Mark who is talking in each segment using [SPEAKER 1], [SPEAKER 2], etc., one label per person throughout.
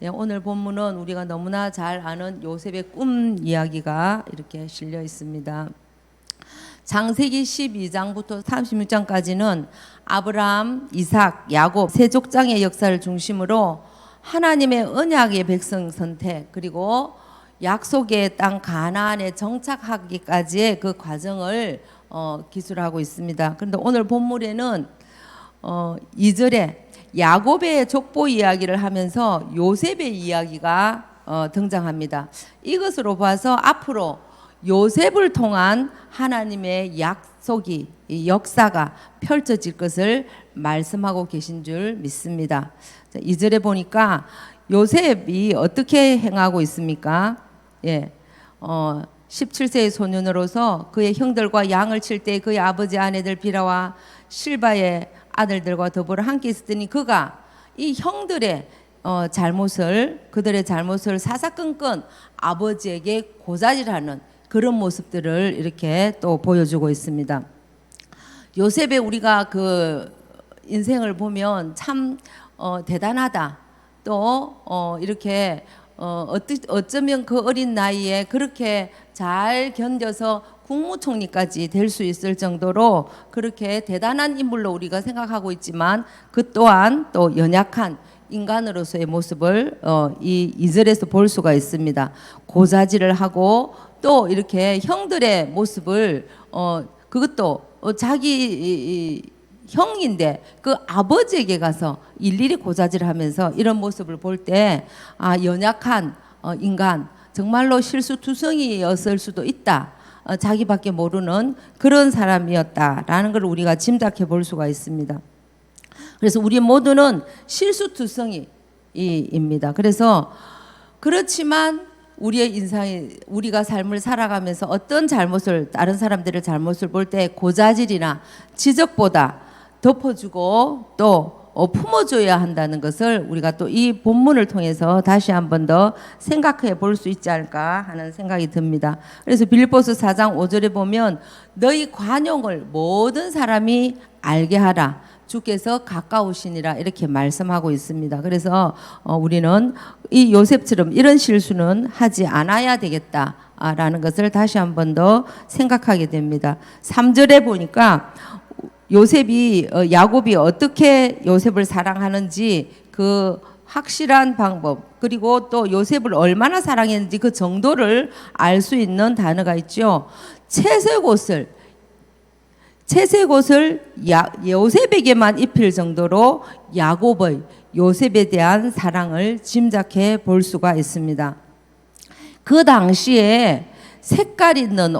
[SPEAKER 1] 예, 오늘 본문은 우리가 너무나 잘 아는 요셉의 꿈 이야기가 이렇게 실려 있습니다. 창세기 12장부터 36장까지는 아브라함, 이삭, 야곱 세 족장의 역사를 중심으로 하나님의 언약의 백성 선택, 그리고 약속의 땅 가나안에 정착하기까지의 그 과정을 기술하고 있습니다. 그런데 오늘 본문에는 2절에 야곱의 족보 이야기를 하면서 요셉의 이야기가 등장합니다. 이것으로 봐서 앞으로 요셉을 통한 하나님의 약속이, 이 역사가 펼쳐질 것을 말씀하고 계신 줄 믿습니다. 2절에 보니까 요셉이 어떻게 행하고 있습니까? 17세의 소년으로서 그의 형들과 양을 칠 때 그의 아버지 아내들 비라와 실바의 아들들과 더불어 함께 있었더니 그가 이 형들의 그들의 잘못을 사사건건 아버지에게 고자질하는 그런 모습들을 이렇게 또 보여주고 있습니다. 요셉의 우리가 그 인생을 보면 참 대단하다. 또 이렇게 어쩌면 그 어린 나이에 그렇게 잘 견뎌서 국무총리까지 될 수 있을 정도로 그렇게 대단한 인물로 우리가 생각하고 있지만 그 또한 또 연약한 인간으로서의 모습을 이 2절에서 볼 수가 있습니다. 고자질을 하고 또 이렇게 형들의 모습을 그것도 자기 형인데 그 아버지에게 가서 일일이 고자질하면서 이런 모습을 볼 때 연약한 인간, 정말로 실수투성이였을 수도 있다. 자기밖에 모르는 그런 사람이었다라는 걸 우리가 짐작해 볼 수가 있습니다. 그래서 우리 모두는 실수투성이입니다. 그래서 그렇지만 우리의 인생이 우리가 삶을 살아가면서 어떤 잘못을 다른 사람들의 잘못을 볼 때 고자질이나 지적보다 덮어주고 또 품어줘야 한다는 것을 우리가 또 이 본문을 통해서 다시 한 번 더 생각해 볼 수 있지 않을까 하는 생각이 듭니다. 그래서 빌립보서 4장 5절에 보면 너희 관용을 모든 사람이 알게 하라. 주께서 가까우시니라 이렇게 말씀하고 있습니다. 그래서 우리는 이 요셉처럼 이런 실수는 하지 않아야 되겠다라는 것을 다시 한 번 더 생각하게 됩니다. 3절에 보니까 야곱이 어떻게 요셉을 사랑하는지 그 확실한 방법, 그리고 또 요셉을 얼마나 사랑했는지 그 정도를 알 수 있는 단어가 있죠. 채색옷을 요셉에게만 입힐 정도로 야곱의 요셉에 대한 사랑을 짐작해 볼 수가 있습니다. 그 당시에 색깔 있는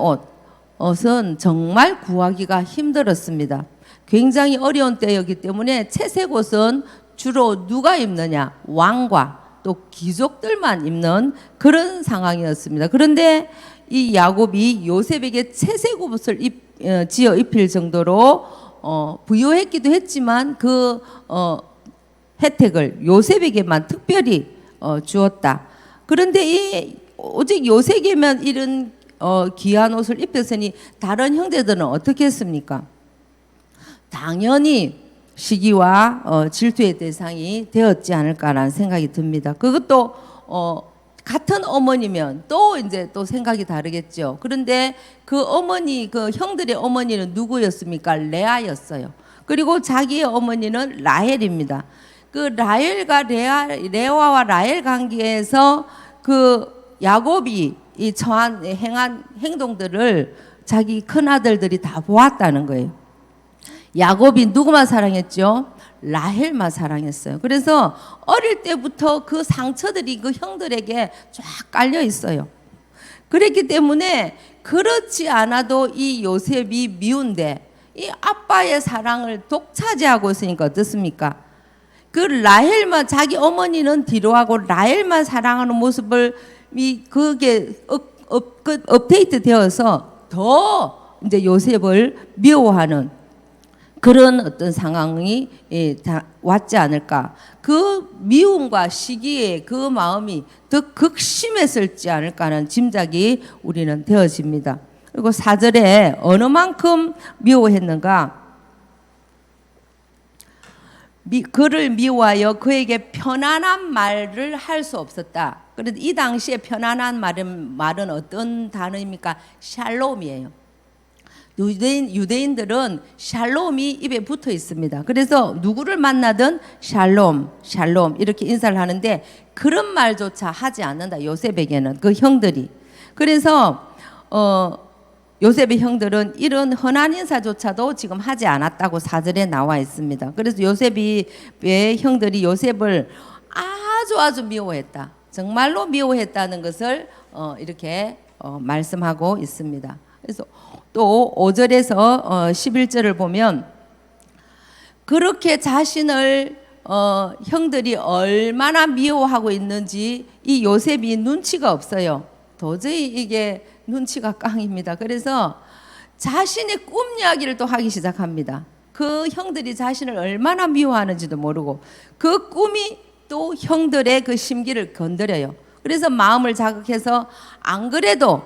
[SPEAKER 1] 옷은 정말 구하기가 힘들었습니다. 굉장히 어려운 때였기 때문에 채색 옷은 주로 누가 입느냐? 왕과 또 귀족들만 입는 그런 상황이었습니다. 그런데 이 야곱이 요셉에게 채색 옷을 지어 입힐 정도로 부여했기도 했지만 그 혜택을 요셉에게만 특별히 주었다. 그런데 오직 요셉에게만 이런 귀한 옷을 입혔으니 다른 형제들은 어떻게 했습니까? 당연히 시기와 질투의 대상이 되었지 않을까라는 생각이 듭니다. 그것도 같은 어머니면 또 이제 또 생각이 다르겠죠. 그런데 그 형들의 어머니는 누구였습니까? 레아였어요. 그리고 자기의 어머니는 라헬입니다. 그 레아와 라헬 관계에서 그 야곱이 행한 행동들을 자기 큰아들들이 다 보았다는 거예요. 야곱이 누구만 사랑했죠? 라헬만 사랑했어요. 그래서 어릴 때부터 그 상처들이 그 형들에게 쫙 깔려 있어요. 그랬기 때문에 그렇지 않아도 이 요셉이 미운데 이 아빠의 사랑을 독차지하고 있으니까 어떻습니까? 그 라헬만, 자기 어머니는 뒤로하고 라헬만 사랑하는 모습을 그게 업데이트 되어서 더 이제 요셉을 미워하는 그런 어떤 상황이 왔지 않을까. 그 미움과 시기에 그 마음이 더 극심했을지 않을까 하는 짐작이 우리는 되어집니다. 그리고 4절에 어느 만큼 미워했는가. 그를 미워하여 그에게 편안한 말을 할 수 없었다. 그런데 이 당시에 편안한 말은 어떤 단어입니까? 샬롬이에요. 유대인들은 샬롬이 입에 붙어 있습니다. 그래서 누구를 만나든 샬롬, 샬롬 이렇게 인사를 하는데 그런 말조차 하지 않는다. 요셉에게는 그 형들이. 그래서 요셉의 형들은 이런 흔한 인사조차도 지금 하지 않았다고 사절에 나와 있습니다. 그래서 요셉의 형들이 요셉을 아주 미워했다. 정말로 미워했다는 것을 이렇게 말씀하고 있습니다. 그래서 또 5절에서 11절을 보면 그렇게 자신을 형들이 얼마나 미워하고 있는지 이 요셉이 눈치가 없어요. 도저히 이게 눈치가 깡입니다. 그래서 자신의 꿈 이야기를 또 하기 시작합니다. 그 형들이 자신을 얼마나 미워하는지도 모르고 그 꿈이 또 형들의 그 심기를 건드려요. 그래서 마음을 자극해서 안 그래도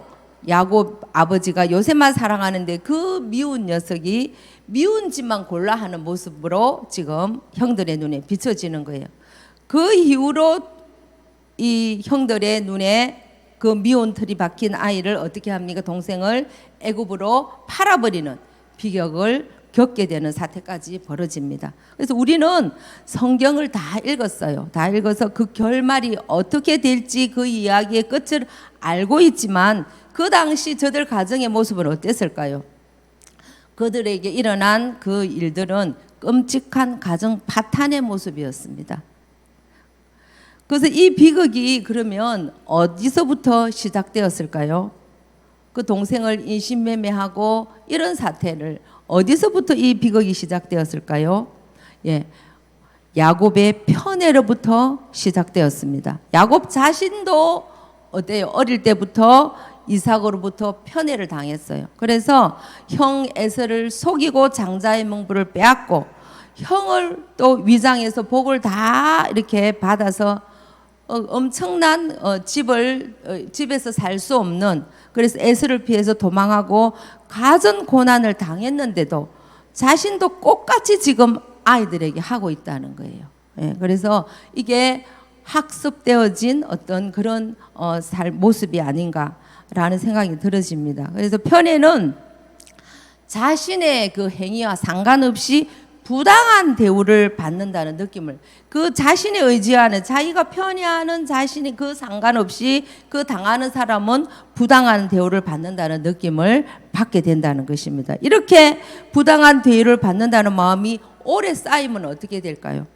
[SPEAKER 1] 야곱 아버지가 요셉만 사랑하는데 그 미운 녀석이 미운 짓만 골라 하는 모습으로 지금 형들의 눈에 비춰지는 거예요. 그 이후로 이 형들의 눈에 그 미운 틀이 박힌 아이를 어떻게 합니까? 동생을 애굽으로 팔아버리는 비극을 겪게 되는 사태까지 벌어집니다. 그래서 우리는 성경을 다 읽었어요. 다 읽어서 그 결말이 어떻게 될지 그 이야기의 끝을 알고 있지만 그 당시 저들 가정의 모습은 어땠을까요? 그들에게 일어난 그 일들은 끔찍한 가정 파탄의 모습이었습니다. 그래서 이 비극이 그러면 어디서부터 시작되었을까요? 그 동생을 인신매매하고 이런 사태를 어디서부터 이 비극이 시작되었을까요? 예, 야곱의 편애로부터 시작되었습니다. 야곱 자신도 어때요? 어릴 때부터 이삭으로부터 편애를 당했어요. 그래서 형 에서를 속이고 장자의 명분을 빼앗고 형을 또 위장해서 복을 다 이렇게 받아서 엄청난 집에서 살 수 없는, 그래서 에서를 피해서 도망하고 가전 고난을 당했는데도 자신도 똑같이 지금 아이들에게 하고 있다는 거예요. 예, 그래서 이게 학습되어진 어떤 그런 모습이 아닌가라는 생각이 들어집니다. 그래서 편애는 자신의 그 행위와 상관없이 부당한 대우를 받는다는 느낌을, 그 자신의 의지하는, 자기가 편애하는 자신이 그 상관없이 그 당하는 사람은 부당한 대우를 받는다는 느낌을 받게 된다는 것입니다. 이렇게 부당한 대우를 받는다는 마음이 오래 쌓이면 어떻게 될까요?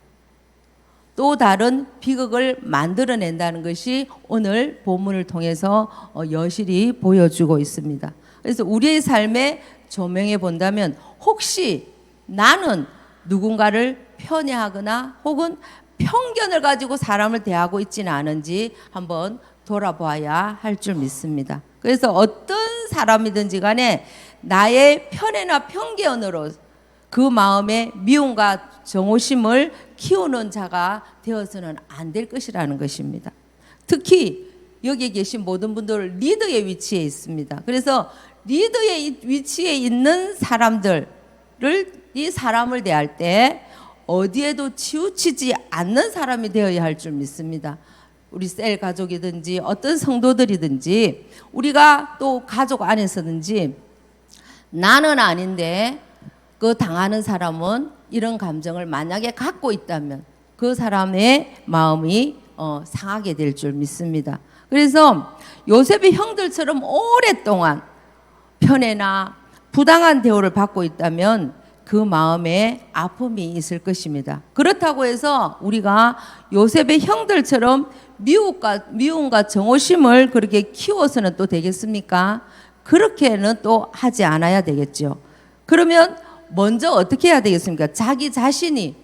[SPEAKER 1] 또 다른 비극을 만들어낸다는 것이 오늘 본문을 통해서 여실히 보여주고 있습니다. 그래서 우리의 삶에 조명해 본다면 혹시 나는 누군가를 편애하거나 혹은 편견을 가지고 사람을 대하고 있지는 않은지 한번 돌아봐야 할 줄 믿습니다. 그래서 어떤 사람이든지 간에 나의 편애나 편견으로 그 마음에 미움과 정오심을 키우는 자가 되어서는 안 될 것이라는 것입니다. 특히 여기 계신 모든 분들 리더의 위치에 있습니다. 그래서 리더의 위치에 있는 사람들을, 이 사람을 대할 때 어디에도 치우치지 않는 사람이 되어야 할 줄 믿습니다. 우리 셀 가족이든지 어떤 성도들이든지 우리가 또 가족 안에서든지 나는 아닌데 그 당하는 사람은 이런 감정을 만약에 갖고 있다면 그 사람의 마음이 상하게 될 줄 믿습니다. 그래서 요셉의 형들처럼 오랫동안 편애나 부당한 대우를 받고 있다면 그 마음에 아픔이 있을 것입니다. 그렇다고 해서 우리가 요셉의 형들처럼 미움과 정오심을 그렇게 키워서는 또 되겠습니까? 그렇게는 또 하지 않아야 되겠죠. 그러면 먼저 어떻게 해야 되겠습니까? 자기 자신이,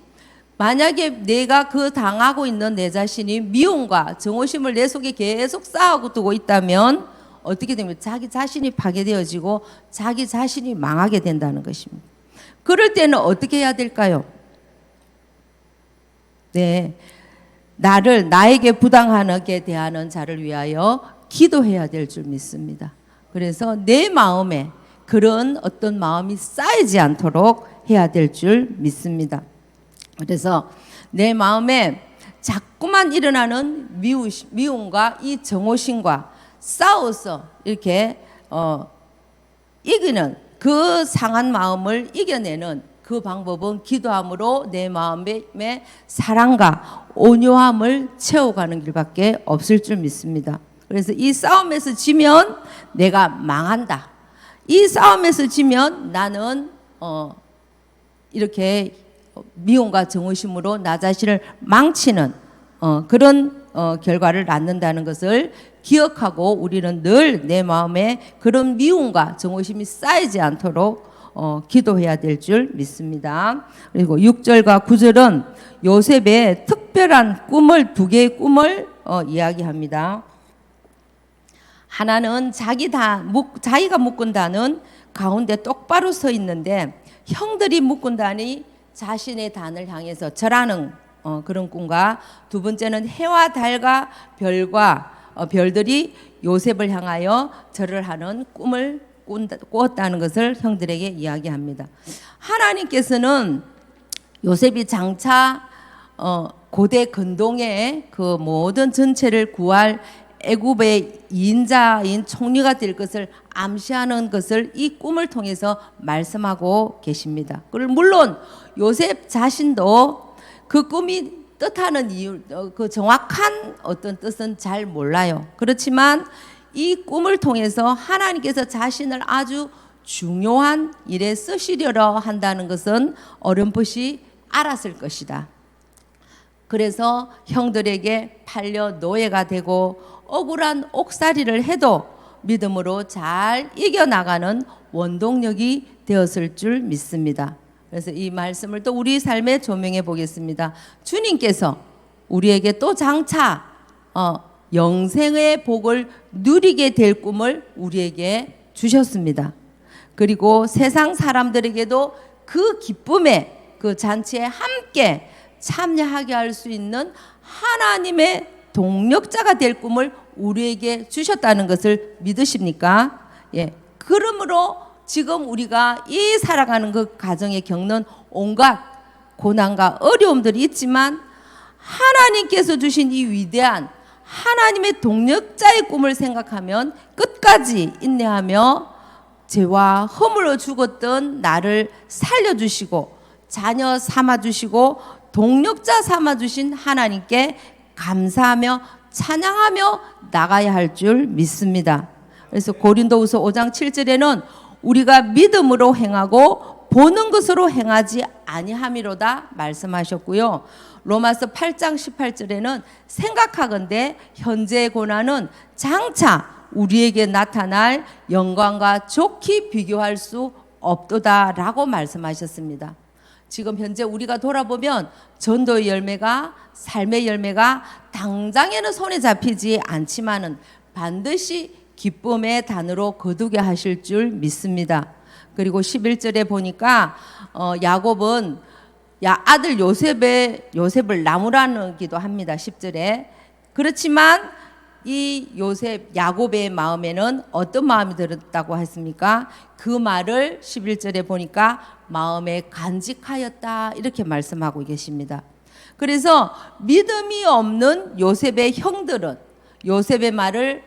[SPEAKER 1] 만약에 내가 그 당하고 있는 내 자신이 미움과 정오심을 내 속에 계속 쌓아두고 두고 있다면 어떻게 됩니까? 자기 자신이 파괴되어지고 자기 자신이 망하게 된다는 것입니다. 그럴 때는 어떻게 해야 될까요? 네, 나에게 부당하게 대하는 자를 위하여 기도해야 될 줄 믿습니다. 그래서 내 마음에 그런 어떤 마음이 쌓이지 않도록 해야 될 줄 믿습니다. 그래서 내 마음에 자꾸만 일어나는 미움과 이 정오심과 싸워서 이렇게 이기는 그 상한 마음을 이겨내는 그 방법은 기도함으로 내 마음에 사랑과 온유함을 채워가는 길밖에 없을 줄 믿습니다. 그래서 이 싸움에서 지면 내가 망한다. 이 싸움에서 지면 나는 이렇게 미움과 정오심으로 나 자신을 망치는 그런 결과를 낳는다는 것을 기억하고 우리는 늘 내 마음에 그런 미움과 정오심이 쌓이지 않도록 기도해야 될 줄 믿습니다. 그리고 6절과 9절은 요셉의 특별한 꿈을, 두 개의 꿈을 이야기합니다. 하나는 자기가 묶은 단은 가운데 똑바로 서 있는데 형들이 묶은 단이 자신의 단을 향해서 절하는 그런 꿈과, 두 번째는 해와 달과 별들이 요셉을 향하여 절을 하는 꿈을 꾸었다는 것을 형들에게 이야기합니다. 하나님께서는 요셉이 장차 고대 근동의 그 모든 전체를 구할 애굽의 2인자인 총리가 될 것을 암시하는 것을 이 꿈을 통해서 말씀하고 계십니다. 그리고 물론 요셉 자신도 그 꿈이 뜻하는 이유, 그 정확한 어떤 뜻은 잘 몰라요. 그렇지만 이 꿈을 통해서 하나님께서 자신을 아주 중요한 일에 쓰시려고 한다는 것은 어렴풋이 알았을 것이다. 그래서 형들에게 팔려 노예가 되고 억울한 옥살이를 해도 믿음으로 잘 이겨나가는 원동력이 되었을 줄 믿습니다. 그래서 이 말씀을 또 우리 삶에 조명해 보겠습니다. 주님께서 우리에게 또 장차 영생의 복을 누리게 될 꿈을 우리에게 주셨습니다. 그리고 세상 사람들에게도 그 기쁨의 그 잔치에 함께 참여하게 할 수 있는 하나님의 동력자가 될 꿈을 우리에게 주셨다는 것을 믿으십니까? 예. 그러므로 지금 우리가 이 살아가는 그 가정에 겪는 온갖 고난과 어려움들이 있지만 하나님께서 주신 이 위대한 하나님의 동력자의 꿈을 생각하면 끝까지 인내하며 죄와 허물로 죽었던 나를 살려주시고 자녀 삼아주시고 동력자 삼아주신 하나님께 감사하며 찬양하며 나가야 할 줄 믿습니다. 그래서 고린도후서 5장 7절에는 우리가 믿음으로 행하고 보는 것으로 행하지 아니함이로다 말씀하셨고요. 로마서 8장 18절에는 생각하건대 현재의 고난은 장차 우리에게 나타날 영광과 좋게 비교할 수 없도다라고 말씀하셨습니다. 지금 현재 우리가 돌아보면 전도의 열매가, 삶의 열매가 당장에는 손에 잡히지 않지만은 반드시 기쁨의 단으로 거두게 하실 줄 믿습니다. 그리고 11절에 보니까 야곱은 아들 요셉을 나무라기도 합니다. 10절에. 그렇지만 이 야곱의 마음에는 어떤 마음이 들었다고 했습니까? 그 말을 11절에 보니까 마음에 간직하였다 이렇게 말씀하고 계십니다. 그래서 믿음이 없는 요셉의 형들은 요셉의 말을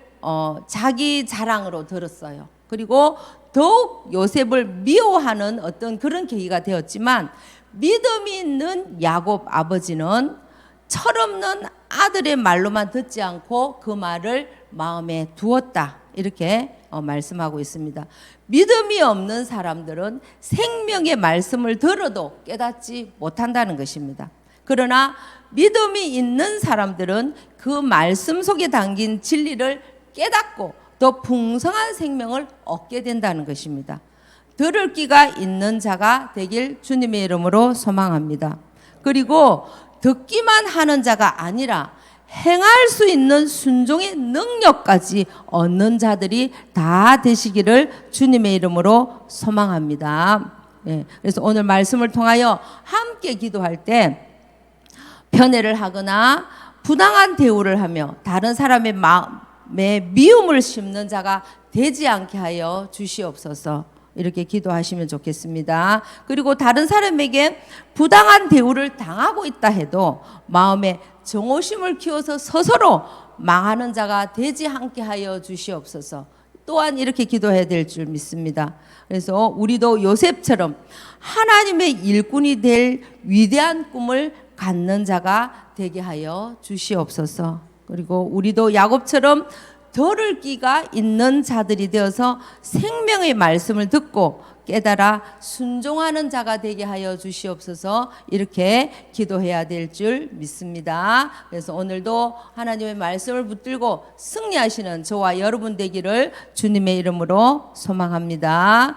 [SPEAKER 1] 자기 자랑으로 들었어요. 그리고 더욱 요셉을 미워하는 어떤 그런 계기가 되었지만 믿음이 있는 야곱 아버지는 철없는 아들의 말로만 듣지 않고 그 말을 마음에 두었다 이렇게 말씀하고 있습니다. 믿음이 없는 사람들은 생명의 말씀을 들어도 깨닫지 못한다는 것입니다. 그러나 믿음이 있는 사람들은 그 말씀 속에 담긴 진리를 깨닫고 더 풍성한 생명을 얻게 된다는 것입니다. 들을 귀가 있는 자가 되길 주님의 이름으로 소망합니다. 그리고 듣기만 하는 자가 아니라 행할 수 있는 순종의 능력까지 얻는 자들이 다 되시기를 주님의 이름으로 소망합니다. 네, 그래서 오늘 말씀을 통하여 함께 기도할 때 편애를 하거나 부당한 대우를 하며 다른 사람의 마음에 미움을 심는 자가 되지 않게 하여 주시옵소서. 이렇게 기도하시면 좋겠습니다. 그리고 다른 사람에게 부당한 대우를 당하고 있다 해도 마음에 정오심을 키워서 스스로 망하는 자가 되지 않게 하여 주시옵소서. 또한 이렇게 기도해야 될 줄 믿습니다. 그래서 우리도 요셉처럼 하나님의 일꾼이 될 위대한 꿈을 갖는 자가 되게 하여 주시옵소서. 그리고 우리도 야곱처럼 들을 끼가 있는 자들이 되어서 생명의 말씀을 듣고 깨달아 순종하는 자가 되게 하여 주시옵소서. 이렇게 기도해야 될 줄 믿습니다. 그래서 오늘도 하나님의 말씀을 붙들고 승리하시는 저와 여러분 되기를 주님의 이름으로 소망합니다.